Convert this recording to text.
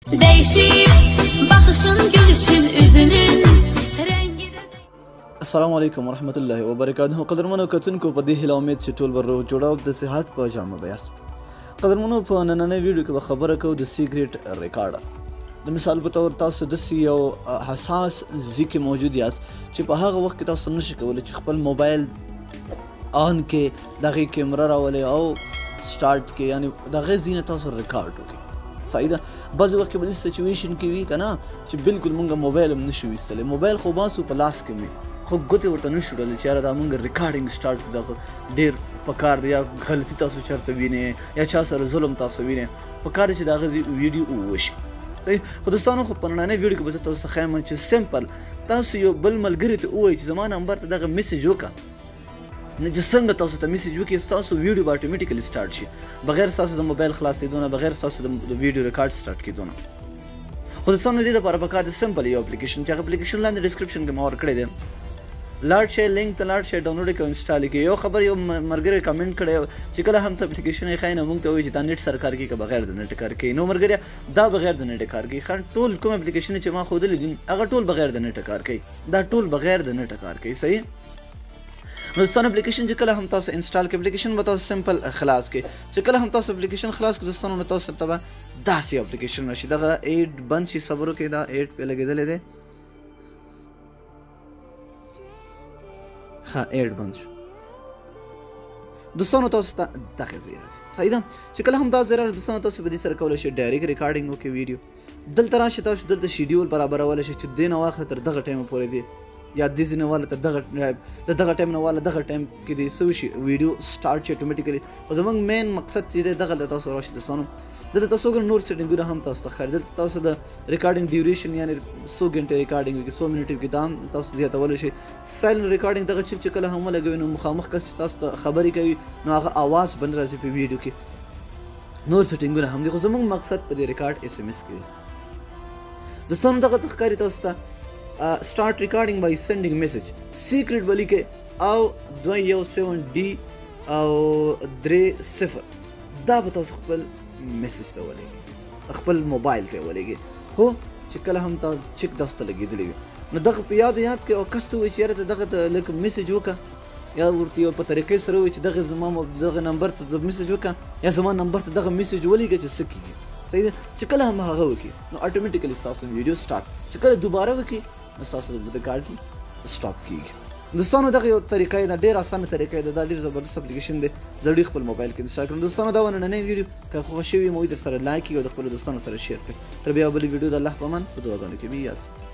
Değişim bakışın gülüşün üzünün rengi de السلام علیکم ورحمت الله وبرکاته. قدرمنو کتونکو په دې هیله امید چې ټول به روغ جوړ او د صحت په جامه به یاست. قدرمنو په نننۍ ویډیو کې به خبره کوو د سیکریټ ریکارډر. د مثال په تور تاسو داسې یو حساس ځای کې موجود یاست چې په هغه وخت کې تاسو نشئ کولی چې خپل موبایل آن کې د هغې کیمره راولئ او سټارټ کې یعنې د هغې ځای نه تاسو ریکارډ وکړئ. صحیح ده. بعضې وخت کې به داسې سچویشن کې وي که نه چې بالکل مونږ موبایل هم نشو ویستلی، موبایل خو باسو په لاس کې وي خو ګوتې ورته نشو وړلی چې یاره دا مونږ ریکارډینګ سټارټ کړو، دا خو ډېر پکار دی، یا غلطي تاسو چېرته وینئ یا چا سره ظلم تاسو وینئ، پکار دی چې د هغه ویډیو ووشي. صحیح. خو دوستانو خو په نننۍ ویډیو کې به زه تاسو ته ښیم چې سمپل تاسو یو بل ملګري ته ووایئ چې زما نمبر ته دغه میسج وکړه، نو چې څنګه تاسو ته میسج وکړي ستاسو ویډیو به اټومیټیکلی سټارټ شي بغیر ستاسو د موبایل خلاصېدو نه، بغیر ستاسو د ویډیو ریکارډ سټارټ کېدو نه. خو دوستانو دې دپاره پکار دی سمپل یو اپلیکیشن چې هغه اپلیکیشن لاندې ډسکرپشن کې ما ورکړی دی، لاړ شئ لینک ته لاړ شئ ډاونلوډ یې کړئ انسټال یې کړئ. یو خبر یو ملګري کمنټ کړی چې کله هم ته اپلیکیشن یې ښایي نو موږ ته وایي چې دا نیټ سره کار کوي که بغیر د نیټ کار کوي. نو ملګري دا بغیر د نیټ کار کوي. ټول کوم اپلیکیشن چې ما ښودلي دي هغه ټول بغیر د نیټ کار کوي، دا ټول بغیر د نیټ کار کوي. صحیح. نو دوستانو اپلیکیشن چې کله هم تاسو انسټال کړئ اپلیکیشن به تاسو سمپل خلاص کړئ. چې کله هم تاسو اپلیکیشن خلاص کړئ دوستانو نو تاسو ته به داسې اپلیکیشن راشي. دغه ایډ بند شي، صبر وکړئ، دا ایډ پې لګېدلی دی. ښه ایډ بند شو دوستانو، تاسو ته دغه ځای راځي. صحیح ده. چې کله هم دا ځای راغلی دوستانو تاسو به دې سره کولی شئ ډایرکټ ریکارډینګ وکړئ ویډیو. دلته راشئ تاسو دلته شیډیول برابرولی شئ چې دې نه واخله تر دغه ټایمه پورې دی، یا دې ځای نه واله تر دغه ټایم نه واله دغه ټایم کې دې څه وشي ویډیو سټارټ شي اټومیټیکلی. خو زموږ مین مقصد چې دی دغه دلته تاسو راشئ دوستانو. دلته تاسو وګورئ نور سیټینګونه هم تاسو ته ښکاري. دلته تاسو د ریکارډینګ ډیوریشن یعنې څو ګنټې ریکارډینګ وکړي، 100 منټې وکړي، دا هم تاسو زیاتولی شئ. سایلنټ ریکارډینګ دغه چیپ چې کله هم ولګوئ نو مخامخ کس چې تاسو ته خبرې کوي نو هغه آواز بند راځي په ویډیو کې. نور سیټینګونه هم دي خو زموږ مقصد په دې ریکارډ SMS کې دی دوستانو. دغه ته ښکاري تاسو ته start recording by sending message secret به لیکئ او 217D او 30 دا به تاسو خپل میسج ته ولېږئ، خپل موبایل ته ولېږئ. خو چې کله هم تا چک تاسو ته لګېدلی وي نو دغه په یاد کړئ او کس ته ووایي چې یاره ته دغه ته لږ میسج وکړه، یا ورته یو په طریقې سره ووایي چې دغه زما دغه نمبر ته میسج وکړه یا زما نمبر ته دغه میسج ولېږه چې څه کېږي. صحیح ده. چې کله هم هغه وکړي نو اټومیټیکلی ستاسو ویډیو سټارټ، چې کله دوباره وکړي نو ستاسو د ریکارډ سټاپ کېږي. دوستانو دغه یو طریقه ده، ډېر اسانه طریقه ده، دا ډېر زبردست اپلیکیشن دی، ضروري خپل موبایل کې انسټال کړئ. دوستانو دا نننۍ ویډیو که خوښه شوې وي مو در سره لایک کړئ او د خپلو دوستانو سره شیر کړئ. تر بیا بلې ویډیو د الله په امان په دعاګانو کې مې یاد ساتئ.